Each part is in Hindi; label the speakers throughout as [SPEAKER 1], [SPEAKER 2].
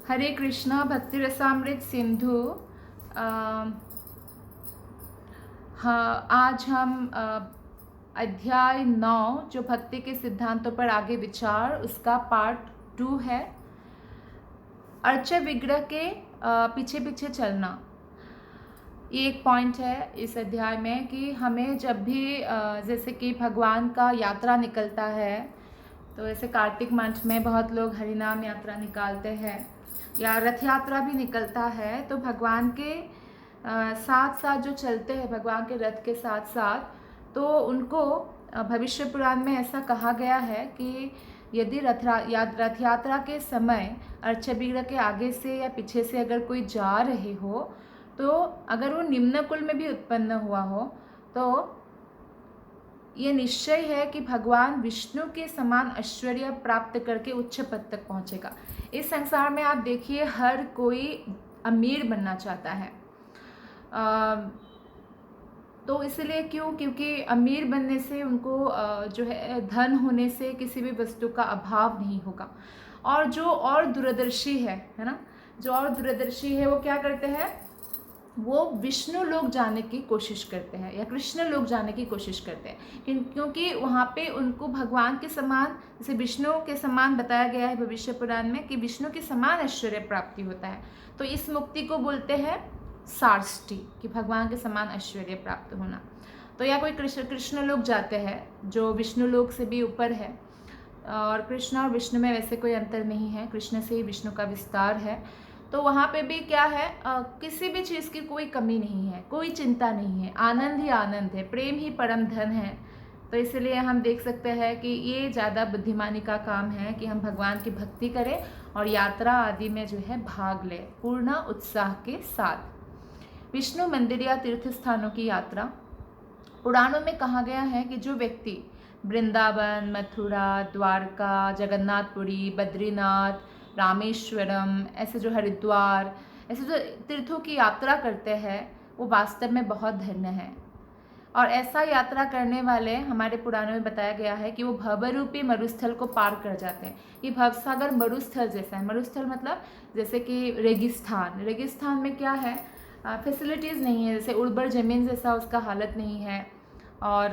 [SPEAKER 1] हरे कृष्णा भक्ति रसामृत सिंधु। हाँ, आज हम अध्याय 9 जो भक्ति के सिद्धांतों पर आगे विचार, उसका पार्ट 2 है। अर्च विग्रह के पीछे पीछे चलना, ये एक पॉइंट है इस अध्याय में कि हमें जब भी जैसे कि भगवान का यात्रा निकलता है, तो ऐसे कार्तिक मंथ में बहुत लोग हरिनाम यात्रा निकालते हैं या रथ यात्रा भी निकलता है, तो भगवान के साथ साथ जो चलते हैं, भगवान के रथ के साथ साथ, तो उनको भविष्य पुराण में ऐसा कहा गया है कि यदि रथ यात्रा के समय अर्चविग्रह के आगे से या पीछे से अगर कोई जा रहे हो, तो अगर वो निम्न कुल में भी उत्पन्न हुआ हो, तो ये निश्चय है कि भगवान विष्णु के समान ऐश्वर्य प्राप्त करके उच्च पद तक पहुंचेगा। इस संसार में आप देखिए, हर कोई अमीर बनना चाहता है। तो इसलिए क्योंकि अमीर बनने से उनको जो है धन होने से किसी भी वस्तु का अभाव नहीं होगा। और जो और दूरदर्शी है ना, जो और दूरदर्शी है, वो क्या करते हैं, वो विष्णु लोक जाने की कोशिश करते हैं या कृष्ण लोक जाने की कोशिश करते हैं, क्योंकि वहाँ पे उनको भगवान के समान, जैसे विष्णु के समान बताया गया है भविष्य पुराण में कि विष्णु के समान ऐश्वर्य प्राप्ति होता है। तो इस मुक्ति को बोलते हैं सार्ष्टी, कि भगवान के समान ऐश्वर्य प्राप्त होना। तो या कोई कृष्ण लोक जाते हैं जो विष्णु लोक से भी ऊपर है, और कृष्ण और विष्णु में वैसे कोई अंतर नहीं है, कृष्ण से ही विष्णु का विस्तार है। तो वहाँ पे भी क्या है, किसी भी चीज़ की कोई कमी नहीं है, कोई चिंता नहीं है, आनंद ही आनंद है, प्रेम ही परम धन है। तो इसलिए हम देख सकते हैं कि ये ज़्यादा बुद्धिमानी का काम है कि हम भगवान की भक्ति करें और यात्रा आदि में जो है भाग लें पूर्ण उत्साह के साथ। विष्णु मंदिर या तीर्थ स्थानों की यात्रा, पुराणों में कहा गया है कि जो व्यक्ति वृंदावन, मथुरा, द्वारका, जगन्नाथपुरी, बद्रीनाथ, रामेश्वरम, ऐसे जो हरिद्वार, ऐसे जो तीर्थों की यात्रा करते हैं, वो वास्तव में बहुत धन्य है। और ऐसा यात्रा करने वाले, हमारे पुराणों में बताया गया है कि वो भवरूपी मरुस्थल को पार कर जाते हैं। ये भवसागर मरुस्थल जैसा है। मरुस्थल मतलब जैसे कि रेगिस्तान। रेगिस्तान में क्या है, फैसिलिटीज़ नहीं है, जैसे उर्वर ज़मीन जैसा उसका हालत नहीं है। और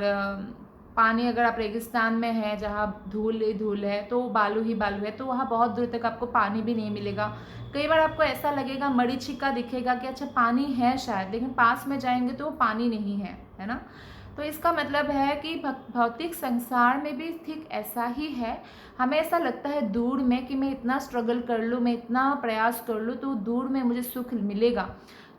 [SPEAKER 1] पानी, अगर आप रेगिस्तान में है जहाँ धूल ही धूल है, तो बालू ही बालू है, तो वहाँ बहुत दूर तक आपको पानी भी नहीं मिलेगा। कई बार आपको ऐसा लगेगा, मरीचिका दिखेगा कि अच्छा पानी है शायद, लेकिन पास में जाएंगे तो वो पानी नहीं है ना। तो इसका मतलब है कि भौतिक संसार में भी ठीक ऐसा ही है। हमें ऐसा लगता है दूर में कि मैं इतना स्ट्रगल कर लूँ, मैं इतना प्रयास कर लूँ तो दूर में मुझे सुख मिलेगा,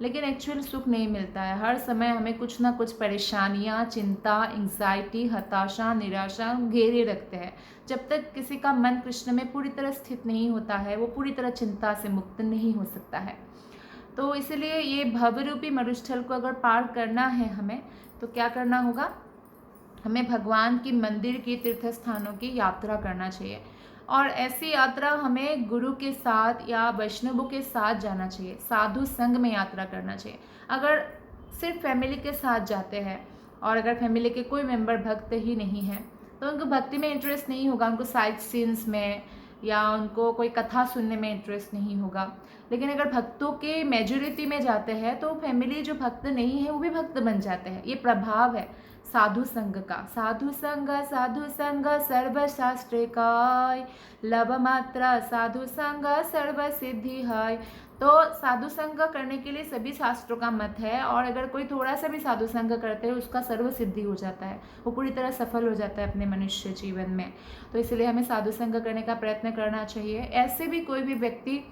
[SPEAKER 1] लेकिन एक्चुअल सुख नहीं मिलता है। हर समय हमें कुछ ना कुछ परेशानियाँ, चिंता, एंग्जाइटी, हताशा, निराशा घेरे रखते हैं। जब तक किसी का मन कृष्ण में पूरी तरह स्थित नहीं होता है, वो पूरी तरह चिंता से मुक्त नहीं हो सकता है। तो इसलिए ये भवरूपी मरुस्थल को अगर पार करना है हमें, तो क्या करना होगा, हमें भगवान की मंदिर की, तीर्थ स्थानों की यात्रा करना चाहिए। और ऐसी यात्रा हमें गुरु के साथ या वैष्णवों के साथ जाना चाहिए, साधु संग में यात्रा करना चाहिए। अगर सिर्फ फैमिली के साथ जाते हैं और अगर फैमिली के कोई मेंबर भक्त ही नहीं है, तो उनको भक्ति में इंटरेस्ट नहीं होगा, उनको साइट सीन्स में या उनको कोई कथा सुनने में इंटरेस्ट नहीं होगा। लेकिन अगर भक्तों के मेजोरिटी में जाते हैं, तो फैमिली जो भक्त नहीं है वो भी भक्त बन जाते हैं। ये प्रभाव है साधु संग का। साधु संग सर्वशास्त्रे काय, लव मात्रा साधु संग सर्व सिद्धि है। तो साधु संग करने के लिए सभी शास्त्रों का मत है, और अगर कोई थोड़ा सा भी साधु संग करते हैं, उसका सर्व सिद्धि हो जाता है, वो पूरी तरह सफल हो जाता है अपने मनुष्य जीवन में। तो इसलिए हमें साधु संग करने का प्रयत्न करना चाहिए। ऐसे भी कोई भी व्यक्ति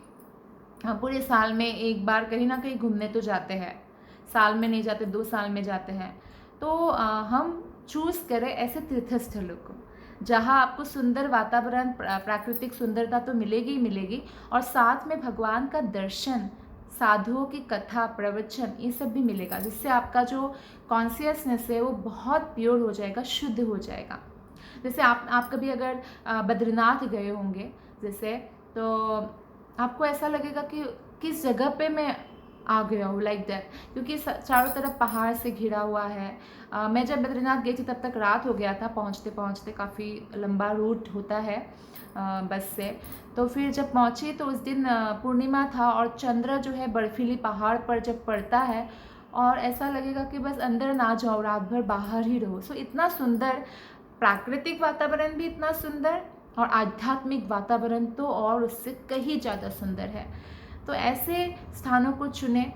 [SPEAKER 1] पूरे साल में एक बार कहीं ना कहीं घूमने तो जाते हैं, साल में नहीं जाते, 2 साल में जाते हैं। तो हम चूज़ करें ऐसे तीर्थ स्थलों को जहाँ आपको सुंदर वातावरण, प्राकृतिक सुंदरता तो मिलेगी ही मिलेगी, और साथ में भगवान का दर्शन, साधुओं की कथा, प्रवचन, ये सब भी मिलेगा, जिससे आपका जो कॉन्शियसनेस है वो बहुत प्योर हो जाएगा, शुद्ध हो जाएगा। जैसे आप कभी अगर बद्रीनाथ गए होंगे जैसे, तो आपको ऐसा लगेगा कि किस जगह पे मैं आ गया हो, लाइक दैट। क्योंकि चारों तरफ पहाड़ से घिरा हुआ है। मैं जब बद्रीनाथ गई थी तब तक रात हो गया था, पहुँचते पहुँचते काफ़ी लंबा रूट होता है बस से। तो फिर जब पहुँची तो उस दिन पूर्णिमा था और चंद्र जो है बर्फीली पहाड़ पर जब पड़ता है और ऐसा लगेगा कि बस अंदर ना जाओ, रात भर बाहर ही रहो। सो इतना सुंदर प्राकृतिक वातावरण भी इतना सुंदर, और आध्यात्मिक वातावरण तो और उससे कहीं ज़्यादा सुंदर है। तो ऐसे स्थानों को चुने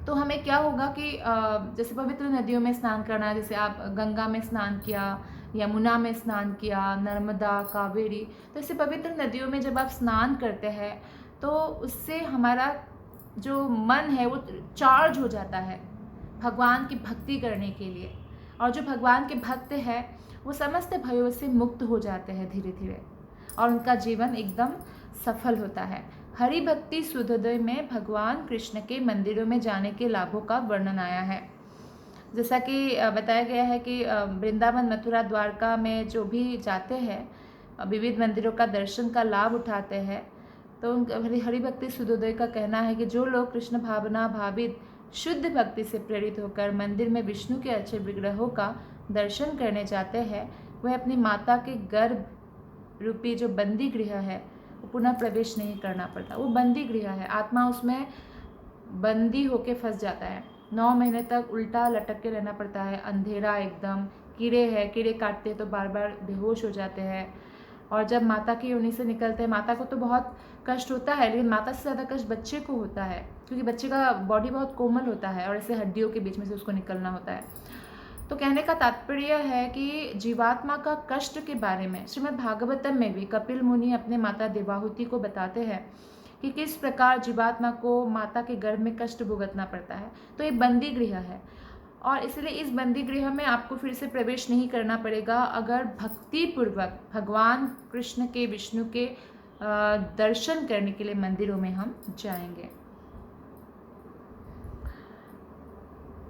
[SPEAKER 1] तो हमें क्या होगा कि जैसे पवित्र नदियों में स्नान करना, जैसे आप गंगा में स्नान किया, यमुना में स्नान किया, नर्मदा, कावेरी, तो ऐसे पवित्र नदियों में जब आप स्नान करते हैं तो उससे हमारा जो मन है वो चार्ज हो जाता है भगवान की भक्ति करने के लिए। और जो भगवान के भक्त हैं वो समस्त भयों से मुक्त हो जाते हैं धीरे धीरे, और उनका जीवन एकदम सफल होता है। हरि भक्ति सूर्योदय में भगवान कृष्ण के मंदिरों में जाने के लाभों का वर्णन आया है। जैसा कि बताया गया है कि वृंदावन, मथुरा, द्वारका में जो भी जाते हैं विविध मंदिरों का दर्शन का लाभ उठाते हैं, तो हरि भक्ति सूर्योदय का कहना है कि जो लोग कृष्ण भावना भावित शुद्ध भक्ति से प्रेरित होकर मंदिर में विष्णु के अच्छे विग्रहों का दर्शन करने जाते हैं, वह अपनी माता के गर्भ रूपी जो बंदी गृह है वो पुनः प्रवेश नहीं करना पड़ता। वो बंदी गृह है, आत्मा उसमें बंदी होके फंस जाता है। 9 महीने तक उल्टा लटक के रहना पड़ता है, अंधेरा एकदम, कीड़े हैं, कीड़े काटते हैं तो बार बार बेहोश हो जाते हैं। और जब माता की योनि से निकलते हैं, माता को तो बहुत कष्ट होता है, लेकिन माता से ज़्यादा कष्ट बच्चे को होता है, क्योंकि बच्चे का बॉडी बहुत कोमल होता है और ऐसे हड्डियों के बीच में से उसको निकलना होता है। तो कहने का तात्पर्य है कि जीवात्मा का कष्ट के बारे में श्रीमद् भागवतम में भी कपिल मुनि अपने माता देवाहुति को बताते हैं कि किस प्रकार जीवात्मा को माता के गर्भ में कष्ट भुगतना पड़ता है। तो ये बंदी गृह है, और इसलिए इस बंदी गृह में आपको फिर से प्रवेश नहीं करना पड़ेगा अगर भक्ति पूर्वक भगवान कृष्ण के, विष्णु के दर्शन करने के लिए मंदिरों में हम जाएंगे।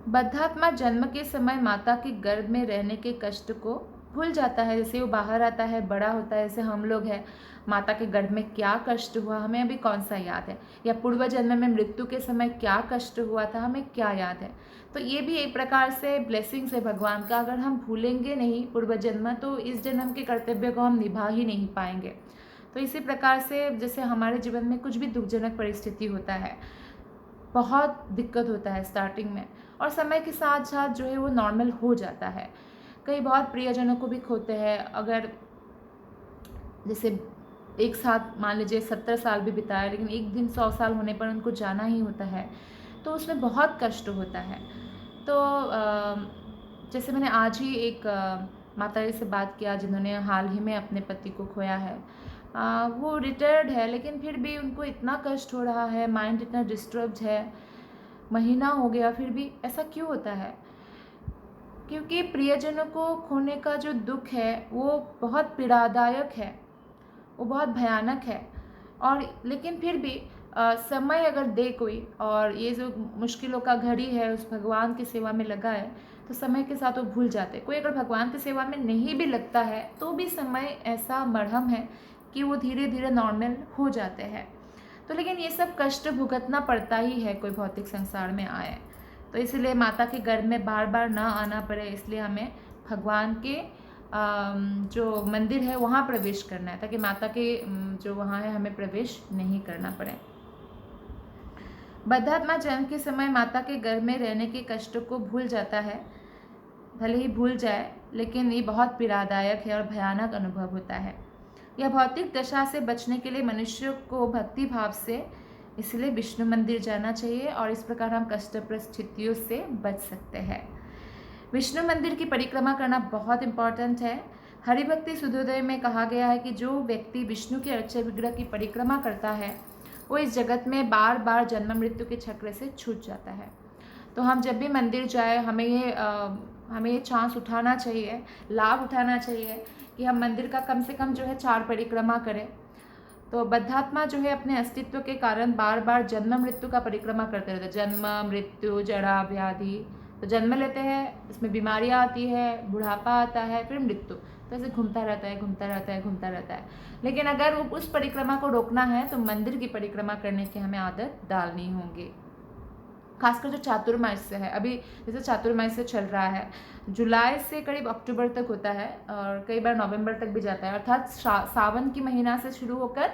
[SPEAKER 1] बद्धात्मा जन्म के समय माता के गर्भ में रहने के कष्ट को भूल जाता है। जैसे वो बाहर आता है, बड़ा होता है, जैसे हम लोग हैं, माता के गर्भ में क्या कष्ट हुआ हमें अभी कौन सा याद है, या पूर्व जन्म में मृत्यु के समय क्या कष्ट हुआ था हमें क्या याद है। तो ये भी एक प्रकार से ब्लेसिंग्स है भगवान का। अगर हम भूलेंगे नहीं पूर्व जन्म, तो इस जन्म के कर्तव्य को हम निभा ही नहीं पाएंगे। तो इसी प्रकार से जैसे हमारे जीवन में कुछ भी दुखजनक परिस्थिति होता है, बहुत दिक्कत होता है स्टार्टिंग में, और समय के साथ साथ जो है वो नॉर्मल हो जाता है। कई बहुत प्रियजनों को भी खोते हैं, अगर जैसे एक साथ मान लीजिए 70 साल भी बिताए, लेकिन एक दिन 100 साल होने पर उनको जाना ही होता है, तो उसमें बहुत कष्ट होता है। तो जैसे मैंने आज ही एक माता जी से बात किया जिन्होंने हाल ही में अपने पति को खोया है। वो रिटायर्ड है, लेकिन फिर भी उनको इतना कष्ट हो रहा है, माइंड इतना डिस्टर्ब्ड है, महीना हो गया फिर भी। ऐसा क्यों होता है? क्योंकि प्रियजनों को खोने का जो दुख है वो बहुत पीड़ादायक है, वो बहुत भयानक है। और लेकिन फिर भी समय अगर दे कोई, और ये जो मुश्किलों का घड़ी है उस भगवान की सेवा में लगा है, तो समय के साथ वो भूल जाते। कोई अगर भगवान की सेवा में नहीं भी लगता है तो भी समय ऐसा मरहम है कि वो धीरे धीरे नॉर्मल हो जाते हैं। तो लेकिन ये सब कष्ट भुगतना पड़ता ही है कोई भौतिक संसार में आए। तो इसलिए माता के गर्भ में बार बार ना आना पड़े, इसलिए हमें भगवान के जो मंदिर है वहाँ प्रवेश करना है, ताकि माता के जो वहाँ है हमें प्रवेश नहीं करना पड़े। बद्धात्मा जन्म के समय माता के गर्भ में रहने के कष्टों को भूल जाता है। भले ही भूल जाए, लेकिन ये बहुत पीड़ादायक है और भयानक अनुभव होता है। यह भौतिक दशा से बचने के लिए मनुष्य को भक्ति भाव से इसलिए विष्णु मंदिर जाना चाहिए, और इस प्रकार हम कष्टप्रद स्थितियों से बच सकते हैं। विष्णु मंदिर की परिक्रमा करना बहुत इम्पॉर्टेंट है। हरिभक्ति सूर्योदय में कहा गया है कि जो व्यक्ति विष्णु के अक्षय विग्रह की परिक्रमा करता है वो इस जगत में बार बार जन्म मृत्यु के चक्र से छूट जाता है। तो हम जब भी मंदिर जाए हमें ये चांस उठाना चाहिए, लाभ उठाना चाहिए कि हम मंदिर का कम से कम जो है 4 परिक्रमा करें। तो बद्धात्मा जो है अपने अस्तित्व के कारण बार बार जन्म मृत्यु का परिक्रमा करते रहते हैं। जन्म मृत्यु जड़ा व्याधि, तो जन्म लेते हैं, इसमें बीमारियाँ आती है, बुढ़ापा आता है, फिर मृत्यु, तो ऐसे घूमता रहता है, घूमता रहता है, घूमता रहता है। लेकिन अगर वो उस परिक्रमा को रोकना है तो मंदिर की परिक्रमा करने की हमें आदत डालनी होगी। खासकर जो चातुर्मास्य है, अभी जैसे चातुर्मास्य चल रहा है, जुलाई से करीब अक्टूबर तक होता है और कई बार नवंबर तक भी जाता है, अर्थात सावन की महीना से शुरू होकर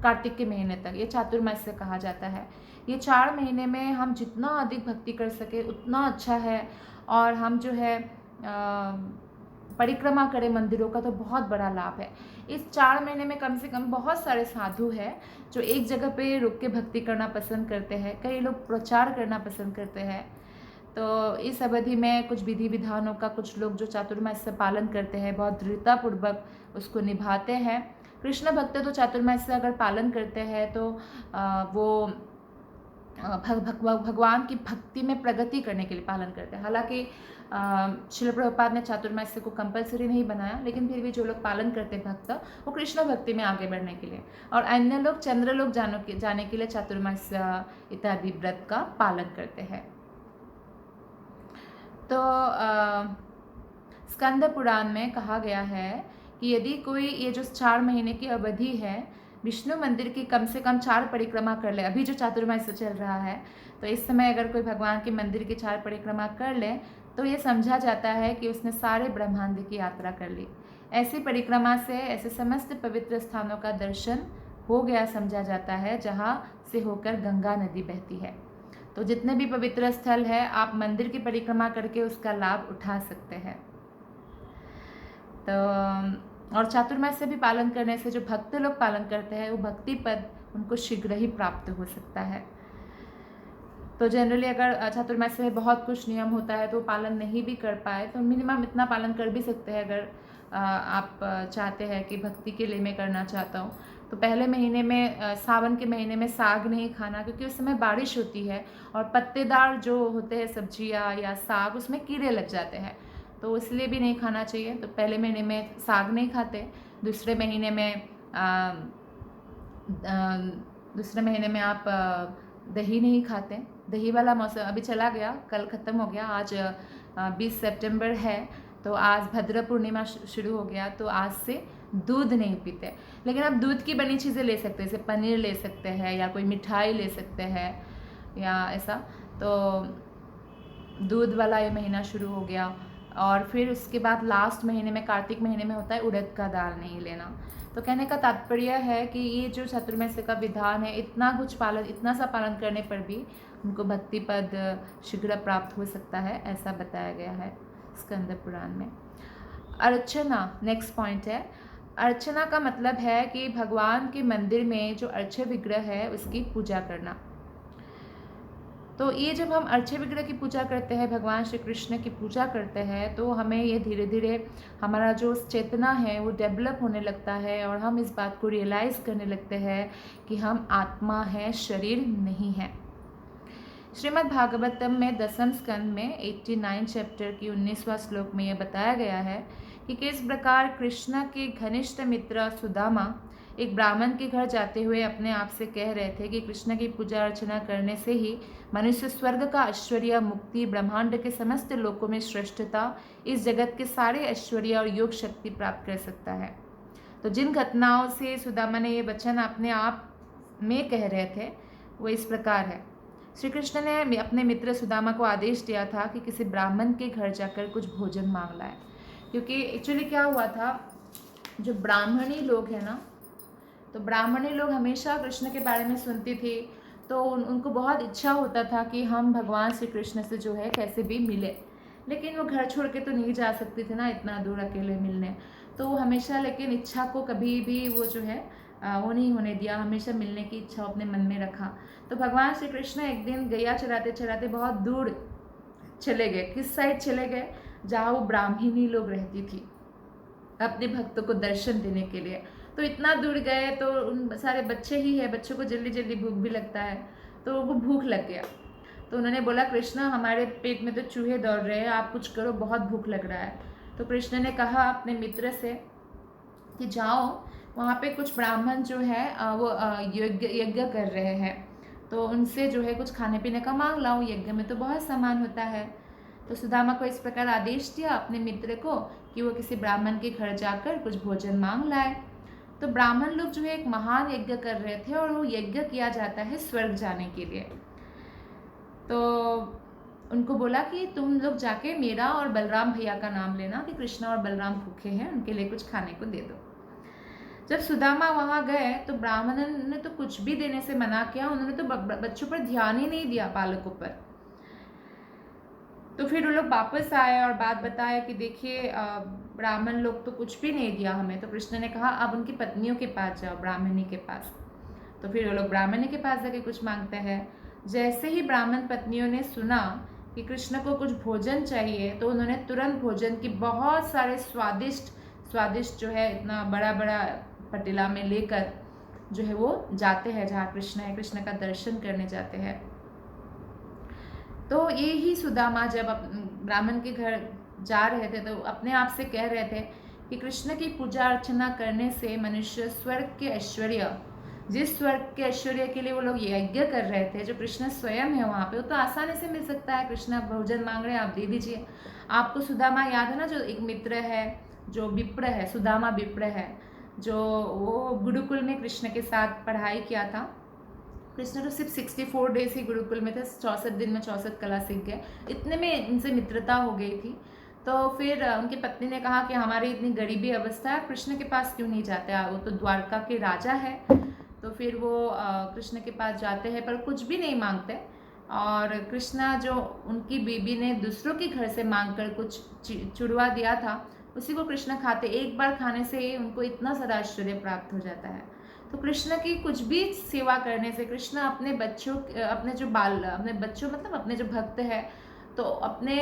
[SPEAKER 1] कार्तिक के महीने तक ये चातुर्मास्य कहा जाता है। ये 4 महीने में हम जितना अधिक भक्ति कर सके उतना अच्छा है, और हम जो है परिक्रमा करें मंदिरों का तो बहुत बड़ा लाभ है। इस 4 महीने में कम से कम बहुत सारे साधु हैं जो एक जगह पे रुक के भक्ति करना पसंद करते हैं, कई लोग प्रचार करना पसंद करते हैं। तो इस अवधि में कुछ विधि विधानों का कुछ लोग जो चातुर्मास्य से पालन करते हैं, बहुत दृढ़तापूर्वक उसको निभाते हैं। कृष्ण भक्त तो चातुर्मास्य से अगर पालन करते हैं तो वो भगवान की भक्ति में प्रगति करने के लिए पालन करते हैं। हालांकि श्रील प्रभुपाद ने चातुर्मास्य को कंपलसरी नहीं बनाया, लेकिन फिर भी जो लोग पालन करते हैं भक्त, वो कृष्ण भक्ति में आगे बढ़ने के लिए, और अन्य लोग चंद्रलोक जाने के लिए चातुर्मास्य इत्यादि व्रत का पालन करते हैं। तो स्कंद पुराण में कहा गया है कि यदि कोई ये जो 4 महीने की अवधि है विष्णु मंदिर की कम से कम 4 परिक्रमा कर ले, अभी जो चातुर्मास्य चल रहा है तो इस समय अगर कोई भगवान के मंदिर की 4 परिक्रमा कर ले तो ये समझा जाता है कि उसने सारे ब्रह्मांड की यात्रा कर ली। ऐसी परिक्रमा से ऐसे समस्त पवित्र स्थानों का दर्शन हो गया समझा जाता है जहाँ से होकर गंगा नदी बहती है। तो जितने भी पवित्र स्थल है आप मंदिर की परिक्रमा करके उसका लाभ उठा सकते हैं। तो और चातुर्मास्य भी पालन करने से जो भक्त लोग पालन करते हैं वो भक्ति पद उनको शीघ्र ही प्राप्त हो सकता है। तो जनरली अगर चातुर्मास्य में बहुत कुछ नियम होता है तो पालन नहीं भी कर पाए तो मिनिमम इतना पालन कर भी सकते हैं। अगर आप चाहते हैं कि भक्ति के लिए मैं करना चाहता हूँ तो पहले महीने में सावन के महीने में साग नहीं खाना, क्योंकि उस समय बारिश होती है और पत्तेदार जो होते हैं सब्जियाँ या साग उसमें कीड़े लग जाते हैं, तो इसलिए भी नहीं खाना चाहिए। तो पहले महीने में साग नहीं खाते, दूसरे महीने में आप दही नहीं खाते। दही वाला मौसम अभी चला गया, कल ख़त्म हो गया, आज 20 सितंबर है, तो आज भद्र पूर्णिमा शुरू हो गया, तो आज से दूध नहीं पीते। लेकिन आप दूध की बनी चीज़ें ले सकते हैं, जैसे पनीर ले सकते हैं या कोई मिठाई ले सकते हैं या ऐसा। तो दूध वाला ये महीना शुरू हो गया। और फिर उसके बाद लास्ट महीने में कार्तिक महीने में होता है उड़द का दाल नहीं लेना। तो कहने का तात्पर्य है कि ये जो चातुर्मास्य का विधान है इतना सा पालन करने पर भी उनको भक्ति पद शीघ्र प्राप्त हो सकता है, ऐसा बताया गया है स्कंद पुराण में। अर्चना नेक्स्ट पॉइंट है। अर्चना का मतलब है कि भगवान के मंदिर में जो अर्च्य विग्रह है उसकी पूजा करना। तो ये जब हम अर्च्य विग्रह की पूजा करते हैं, भगवान श्री कृष्ण की पूजा करते हैं, तो हमें ये धीरे धीरे हमारा जो चेतना है वो डेवलप होने लगता है और हम इस बात को रियलाइज़ करने लगते हैं कि हम आत्मा हैं, शरीर नहीं है। श्रीमद् भागवतम में 10वें स्कंद में 89 चैप्टर की 19वां श्लोक में यह बताया गया है कि किस प्रकार कृष्ण के घनिष्ठ मित्र सुदामा एक ब्राह्मण के घर जाते हुए अपने आप से कह रहे थे कि कृष्ण की पूजा अर्चना करने से ही मनुष्य स्वर्ग का ऐश्वर्य, मुक्ति, ब्रह्मांड के समस्त लोकों में श्रेष्ठता, इस जगत के सारे ऐश्वर्य और योग शक्ति प्राप्त कर सकता है। तो जिन घटनाओं से सुदामा ने ये वचन अपने आप में कह रहे थे वो इस प्रकार है। श्री कृष्ण ने अपने मित्र सुदामा को आदेश दिया था कि किसी ब्राह्मण के घर जाकर कुछ भोजन मांग लाए, क्योंकि एक्चुअली क्या हुआ था, जो ब्राह्मणी लोग हैं ना, तो ब्राह्मणी लोग हमेशा कृष्ण के बारे में सुनती थी, तो उनको बहुत इच्छा होता था कि हम भगवान श्री कृष्ण से जो है कैसे भी मिले, लेकिन वो घर छोड़ के तो नहीं जा सकती थी ना इतना दूर अकेले मिलने। तो हमेशा लेकिन इच्छा को कभी भी वो जो है वो नहीं होने दिया, हमेशा मिलने की इच्छा अपने मन में रखा। तो भगवान श्री कृष्ण एक दिन गैया चराते चराते बहुत दूर चले गए। किस साइड चले गए? जहाँ वो ब्राह्मणी लोग रहती थी, अपने भक्तों को दर्शन देने के लिए। तो इतना दूर गए तो उन सारे बच्चे ही है, बच्चों को जल्दी जल्दी भूख भी लगता है, तो वो भूख लग गया। तो उन्होंने बोला, कृष्ण हमारे पेट में तो चूहे दौड़ रहे हैं, आप कुछ करो, बहुत भूख लग रहा है। तो कृष्ण ने कहा अपने मित्र से कि जाओ, वहाँ पे कुछ ब्राह्मण जो है वो यज्ञ कर रहे हैं, तो उनसे जो है कुछ खाने पीने का मांग लाओ, यज्ञ में तो बहुत सामान होता है। तो सुदामा को इस प्रकार आदेश दिया अपने मित्र को कि वो किसी ब्राह्मण के घर जाकर कुछ भोजन मांग लाए। तो ब्राह्मण लोग जो है एक महान यज्ञ कर रहे थे और वो यज्ञ किया जाता है स्वर्ग जाने के लिए। तो उनको बोला कि तुम लोग जाके मेरा और बलराम भैया का नाम लेना कि कृष्णा और बलराम भूखे हैं, उनके लिए कुछ खाने को दे दो। जब सुदामा वहाँ गए तो ब्राह्मण ने तो कुछ भी देने से मना किया, उन्होंने तो बच्चों पर ध्यान ही नहीं दिया, बालकों पर। तो फिर वो लोग वापस आए और बात बताया कि देखिए ब्राह्मण लोग तो कुछ भी नहीं दिया हमें। तो कृष्ण ने कहा अब उनकी पत्नियों के पास जाओ, ब्राह्मणी के पास। तो फिर वो लोग ब्राह्मणी के पास जाके कुछ मांगते हैं। जैसे ही ब्राह्मण पत्नियों ने सुना कि कृष्ण को कुछ भोजन चाहिए तो उन्होंने तुरंत भोजन की बहुत सारे स्वादिष्ट जो है इतना बड़ा बड़ा पतीला में लेकर जो है वो जाते हैं जहाँ कृष्ण है, कृष्ण का दर्शन करने जाते हैं। तो ये ही सुदामा जब ब्राह्मण के घर जा रहे थे तो अपने आप से कह रहे थे कि कृष्ण की पूजा अर्चना करने से मनुष्य स्वर्ग के ऐश्वर्य, जिस स्वर्ग के ऐश्वर्य के लिए वो लोग यज्ञ कर रहे थे, जो कृष्ण स्वयं है वहाँ पे, वो तो आसानी से मिल सकता है। कृष्ण भोजन मांग रहे हैं, आप दे दीजिए। आपको सुदामा याद है ना, जो एक मित्र है, जो विप्र है, सुदामा विप्र है, जो वो गुरुकुल में कृष्ण के साथ पढ़ाई किया था। कृष्ण तो सिर्फ 64 डेज ही गुरुकुल में थे, 64 दिन में 64 कला सीख गए। इतने में इनसे मित्रता हो गई थी। तो फिर उनकी पत्नी ने कहा कि हमारी इतनी गरीबी अवस्था है, कृष्ण के पास क्यों नहीं जाते, वो तो द्वारका के राजा है। तो फिर वो कृष्ण के पास जाते हैं पर कुछ भी नहीं मांगते। और कृष्णा जो उनकी बीबी ने दूसरों के घर से मांगकर कुछ चुड़वा दिया था, उसी को कृष्ण खाते। एक बार खाने से उनको इतना सारा ऐश्वर्य प्राप्त हो जाता है। तो कृष्ण की कुछ भी सेवा करने से कृष्ण अपने बच्चों, अपने बच्चों मतलब अपने जो भक्त है, तो अपने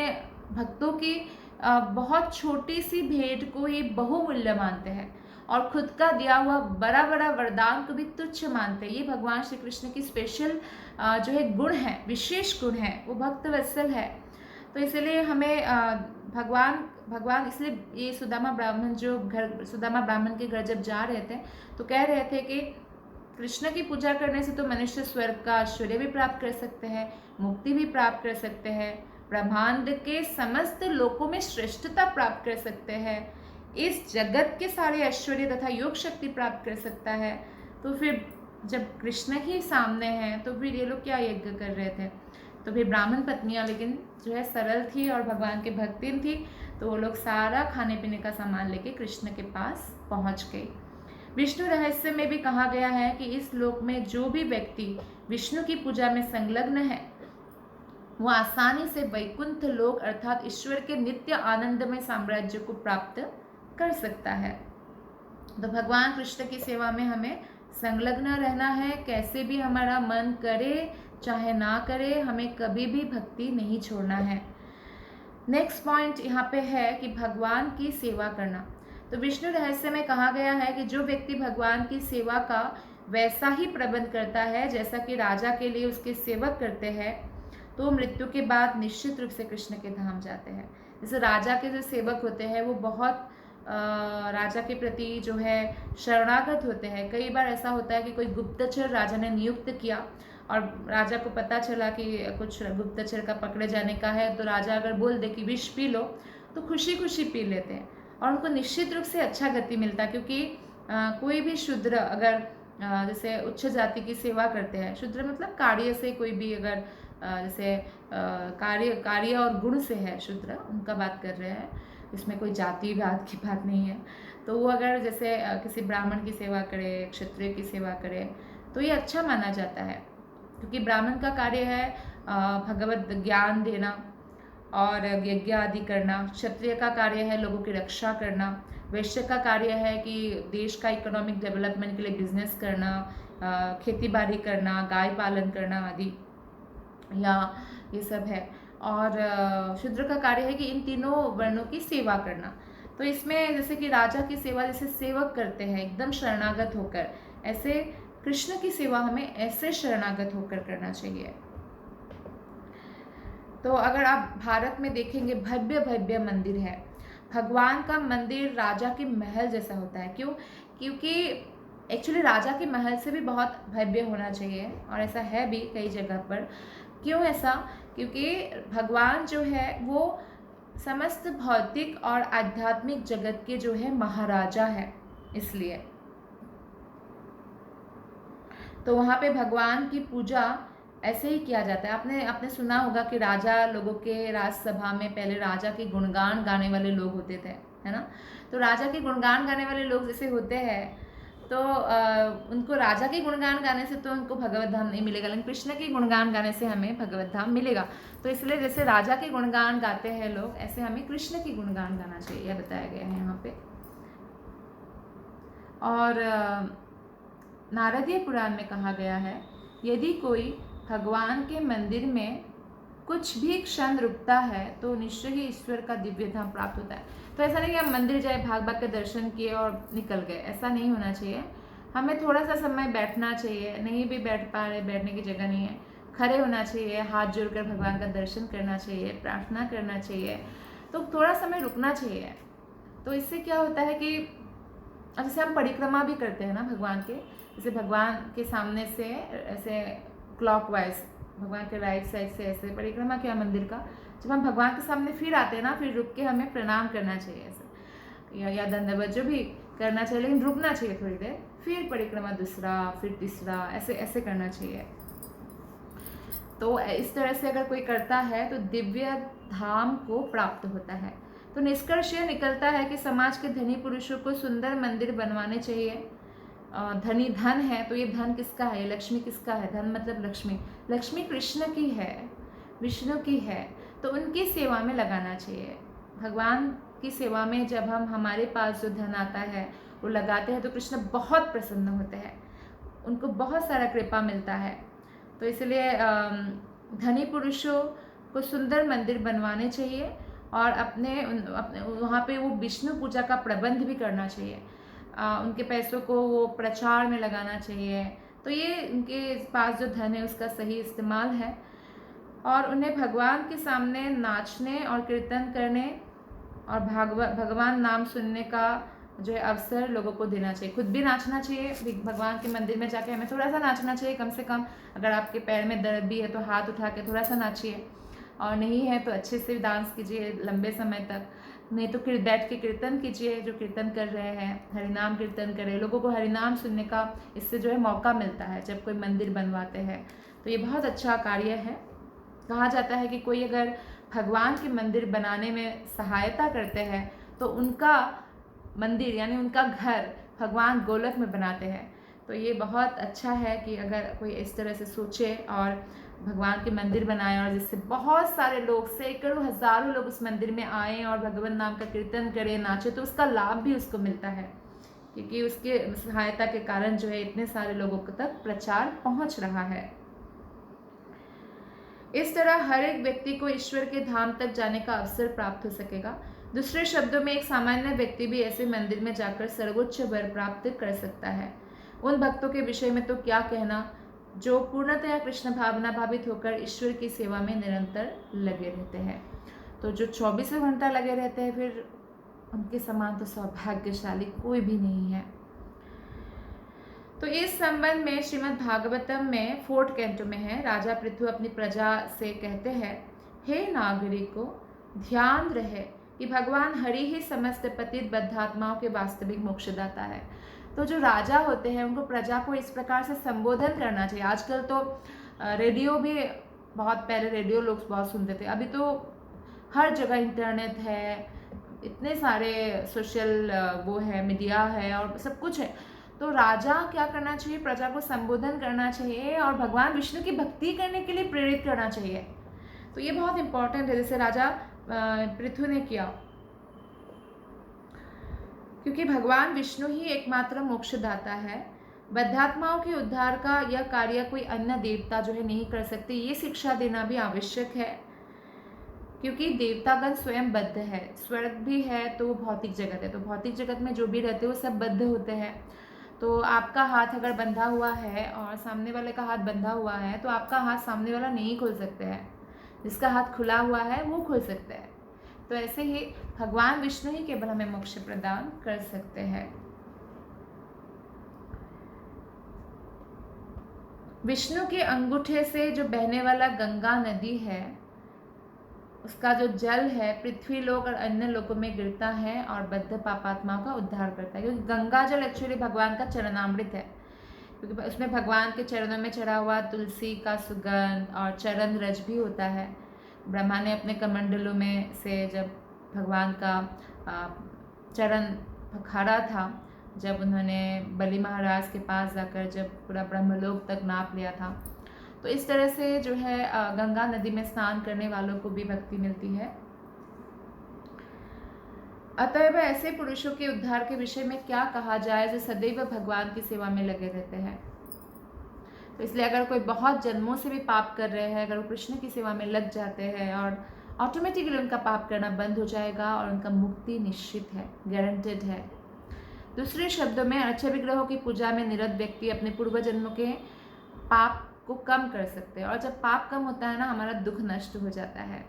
[SPEAKER 1] भक्तों की बहुत छोटी सी भेंट को ही बहुमूल्य मानते हैं और खुद का दिया हुआ बड़ा बड़ा वरदान को भी तुच्छ मानते हैं। ये भगवान श्री कृष्ण की स्पेशल जो है गुण है, विशेष गुण है, वो भक्त वत्सल है। तो इसलिए हमें भगवान इसलिए ये सुदामा ब्राह्मण के घर जब जा रहे थे तो कह रहे थे कि कृष्ण की पूजा करने से तो मनुष्य स्वर्ग का ऐश्वर्य भी प्राप्त कर सकते हैं, मुक्ति भी प्राप्त कर सकते हैं, ब्रह्मांड के समस्त लोकों में श्रेष्ठता प्राप्त कर सकते हैं, इस जगत के सारे ऐश्वर्य तथा योग शक्ति प्राप्त कर सकता है। तो फिर जब कृष्ण ही सामने हैं तो फिर ये लोग क्या यज्ञ कर रहे थे। तो फिर ब्राह्मण पत्नियां लेकिन जो है सरल थी और भगवान के भक्तिन थी, तो वो लोग सारा खाने पीने का सामान लेके कृष्ण के पास पहुंच गई। विष्णु रहस्य में भी कहा गया है कि इस लोक में जो भी व्यक्ति विष्णु की पूजा में संलग्न है वो आसानी से वैकुंठ लोक अर्थात ईश्वर के नित्य आनंदमय साम्राज्य को प्राप्त कर सकता है। तो भगवान कृष्ण की सेवा में हमें संलग्न रहना है, कैसे भी हमारा मन करे चाहे ना करे, हमें कभी भी भक्ति नहीं छोड़ना है। नेक्स्ट पॉइंट यहाँ पे है कि भगवान की सेवा करना। तो विष्णु रहस्य में कहा गया है कि जो व्यक्ति भगवान की सेवा का वैसा ही प्रबंध करता है जैसा कि राजा के लिए उसके सेवक करते हैं, तो मृत्यु के बाद निश्चित रूप से कृष्ण के धाम जाते हैं। जैसे राजा के जो सेवक होते हैं वो बहुत राजा के प्रति जो है शरणागत होते हैं। कई बार ऐसा होता है कि कोई गुप्तचर राजा ने नियुक्त किया और राजा को पता चला कि कुछ गुप्तचर का पकड़े जाने का है, तो राजा अगर बोल दे कि विष पी लो तो खुशी खुशी पी लेते हैं और उनको निश्चित रूप से अच्छा गति मिलता है। क्योंकि कोई भी शूद्र अगर जैसे उच्च जाति की सेवा करते हैं, शूद्र मतलब कार्य से कोई भी अगर जैसे कार्य और गुण से है शूद्र, उनका बात कर रहे हैं, इसमें कोई जातिवाद की बात नहीं है। तो वो अगर जैसे किसी ब्राह्मण की सेवा करे, क्षत्रिय की सेवा करे, तो ये अच्छा माना जाता है। क्योंकि ब्राह्मण का कार्य है भगवत ज्ञान देना और यज्ञ आदि करना, क्षत्रिय का कार्य है लोगों की रक्षा करना, वैश्य का कार्य है कि देश का इकोनॉमिक डेवलपमेंट के लिए बिजनेस करना, खेती बाड़ी करना, गाय पालन करना आदि, या ये सब है। और शूद्र का कार्य है कि इन तीनों वर्णों की सेवा करना। तो इसमें जैसे कि राजा की सेवा जैसे सेवक करते हैं एकदम शरणागत होकर, ऐसे कृष्ण की सेवा हमें ऐसे शरणागत होकर करना चाहिए। तो अगर आप भारत में देखेंगे भव्य भव्य मंदिर है, भगवान का मंदिर राजा के महल जैसा होता है। क्यों? क्योंकि एक्चुअली राजा के महल से भी बहुत भव्य होना चाहिए और ऐसा है भी कई जगह पर। क्यों ऐसा? क्योंकि भगवान जो है वो समस्त भौतिक और आध्यात्मिक जगत के जो है महाराजा है, इसलिए। तो वहाँ पे भगवान की पूजा ऐसे ही किया जाता है। आपने आपने सुना होगा कि राजा लोगों के राजसभा में पहले राजा के गुणगान गाने वाले लोग होते थे, है ना। तो राजा के गुणगान गाने वाले लोग जैसे होते हैं, तो उनको राजा के गुणगान गाने से तो उनको भगवत धाम नहीं मिलेगा, लेकिन कृष्ण के गुणगान गाने से हमें भगवत धाम मिलेगा। तो इसलिए जैसे राजा के गुणगान गाते हैं लोग, ऐसे हमें कृष्ण के गुणगान गाना चाहिए, यह बताया गया है यहाँ पे। और नारदीय पुराण में कहा गया है, यदि कोई भगवान के मंदिर में कुछ भी क्षण रुकता है तो निश्चय ही ईश्वर का दिव्य धाम प्राप्त होता है। तो ऐसा नहीं कि हम मंदिर जाए, भाग भाग के दर्शन किए और निकल गए, ऐसा नहीं होना चाहिए। हमें थोड़ा सा समय बैठना चाहिए, नहीं भी बैठ पा रहे, बैठने की जगह नहीं है, खड़े होना चाहिए, हाथ जोड़कर भगवान का दर्शन करना चाहिए, प्रार्थना करना चाहिए, तो थोड़ा समय रुकना चाहिए। तो इससे क्या होता है कि जैसे हम परिक्रमा भी करते हैं ना भगवान के, जैसे भगवान के सामने से ऐसे क्लॉकवाइज भगवान के राइट साइड से ऐसे परिक्रमा किया मंदिर का, जब हम भगवान के सामने फिर आते हैं ना, फिर रुक के हमें प्रणाम करना चाहिए ऐसे, या दंडवत जो भी करना चाहिए, लेकिन रुकना चाहिए थोड़ी देर, फिर परिक्रमा दूसरा, फिर तीसरा, ऐसे ऐसे करना चाहिए। तो इस तरह से अगर कोई करता है तो दिव्य धाम को प्राप्त होता है। तो निष्कर्ष यह निकलता है कि समाज के धनी पुरुषों को सुंदर मंदिर बनवाने चाहिए। धनी धन है, तो ये धन किसका है, ये लक्ष्मी किसका है, धन मतलब लक्ष्मी, लक्ष्मी कृष्ण की है, विष्णु की है, तो उनकी सेवा में लगाना चाहिए। भगवान की सेवा में जब हम हमारे पास जो धन आता है वो लगाते हैं तो कृष्ण बहुत प्रसन्न होते हैं, उनको बहुत सारा कृपा मिलता है। तो इसलिए धनी पुरुषों को सुंदर मंदिर बनवाने चाहिए और अपने वहाँ पे वो विष्णु पूजा का प्रबंध भी करना चाहिए। उनके पैसों को वो प्रचार में लगाना चाहिए। तो ये उनके पास जो धन है उसका सही इस्तेमाल है। और उन्हें भगवान के सामने नाचने और कीर्तन करने और भगवान नाम सुनने का जो है अवसर लोगों को देना चाहिए। खुद भी नाचना चाहिए, भगवान के मंदिर में जाके हमें थोड़ा सा नाचना चाहिए, कम से कम। अगर आपके पैर में दर्द भी है तो हाथ उठा के थोड़ा सा नाचिए, और नहीं है तो अच्छे से डांस कीजिए लंबे समय तक, नहीं तो फिर बैठ के कीर्तन कीजिए, जो कीर्तन कर रहे हैं हरिनाम कीर्तन करें। लोगों को हरिनाम सुनने का इससे जो है मौका मिलता है जब कोई मंदिर बनवाते हैं, तो ये बहुत अच्छा कार्य है। कहा जाता है कि कोई अगर भगवान के मंदिर बनाने में सहायता करते हैं तो उनका मंदिर यानी उनका घर भगवान गोलक में बनाते हैं। तो ये बहुत अच्छा है कि अगर कोई इस तरह से सोचे और भगवान के मंदिर बनाए, और जिससे बहुत सारे लोग, सैकड़ों हजारों लोग उस मंदिर में आए और भगवान नाम का कीर्तन करें, नाचे, तो उसका लाभ भी उसको मिलता है, क्योंकि उसके सहायता के कारण जो है इतने सारे लोगों तक प्रचार पहुंच रहा है। इस तरह हर एक व्यक्ति को ईश्वर के धाम तक जाने का अवसर प्राप्त हो सकेगा। दूसरे शब्दों में एक सामान्य व्यक्ति भी ऐसे मंदिर में जाकर सर्वोच्च वर प्राप्त कर सकता है। उन भक्तों के विषय में तो क्या कहना जो पूर्णतया कृष्ण भावना भावित होकर ईश्वर की सेवा में निरंतर लगे रहते हैं। तो जो 24 घंटा लगे रहते हैं, फिर उनके समान तो सौभाग्यशाली कोई भी नहीं है। तो इस संबंध में श्रीमद् भागवतम में 4th कैंटो में है, राजा पृथु अपनी प्रजा से कहते हैं, हे नागरिकों, ध्यान रहे कि भगवान हरि ही समस्त पतित बद्धात्माओं के वास्तविक मोक्षदाता है। तो जो राजा होते हैं उनको प्रजा को इस प्रकार से संबोधन करना चाहिए। आजकल तो रेडियो भी, बहुत पहले रेडियो लोग बहुत सुनते थे, अभी तो हर जगह इंटरनेट है, इतने सारे सोशल वो है, मीडिया है और सब कुछ है। तो राजा क्या करना चाहिए, प्रजा को संबोधन करना चाहिए और भगवान विष्णु की भक्ति करने के लिए प्रेरित करना चाहिए। तो ये बहुत इंपॉर्टेंट है, जैसे राजा पृथु ने किया, क्योंकि भगवान विष्णु ही एकमात्र मोक्षदाता है। बद्धात्माओं के उद्धार का यह कार्य कोई अन्य देवता जो है नहीं कर सकते, ये शिक्षा देना भी आवश्यक है, क्योंकि देवतागण स्वयं बद्ध है। स्वर्ग भी है तो वो भौतिक जगत है, तो भौतिक जगत में जो भी रहते हैं वो सब बद्ध होते हैं। तो आपका हाथ अगर बंधा हुआ है और सामने वाले का हाथ बंधा हुआ है तो आपका हाथ सामने वाला नहीं खोल सकते हैं, जिसका हाथ खुला हुआ है वो खोल सकते हैं। तो ऐसे ही भगवान विष्णु ही केवल हमें मोक्ष प्रदान कर सकते हैं। विष्णु के अंगूठे से जो बहने वाला गंगा नदी है, उसका जो जल है पृथ्वी लोक और अन्य लोकों में गिरता है और बद्ध पापात्माओं का उद्धार करता है, क्योंकि गंगा जल एक्चुअली भगवान का चरणामृत है। क्योंकि उसमें भगवान के चरणों में चढ़ा हुआ तुलसी का सुगंध और चरण रज भी होता है। ब्रह्मा ने अपने कमंडलों में से जब भगवान का चरण पखारा था, जब उन्होंने बलि महाराज के पास जाकर जब पूरा ब्रह्मलोक तक नाप लिया था, तो इस तरह से जो है गंगा नदी में स्नान करने वालों को भी भक्ति मिलती है। अतएव ऐसे पुरुषों के उद्धार के विषय में क्या कहा जाए जो सदैव भगवान की सेवा में लगे रहते हैं। तो इसलिए अगर कोई बहुत जन्मों से भी पाप कर रहे हैं, अगर वो कृष्ण की सेवा में लग जाते हैं और ऑटोमेटिकली उनका पाप करना बंद हो जाएगा और उनका मुक्ति निश्चित है, गारंटेड है। दूसरे शब्दों में अच्छे विग्रहों की पूजा में निरत व्यक्ति अपने पूर्व जन्मों के पाप को कम कर सकते हैं, और जब पाप कम होता है ना, हमारा दुख नष्ट हो जाता है।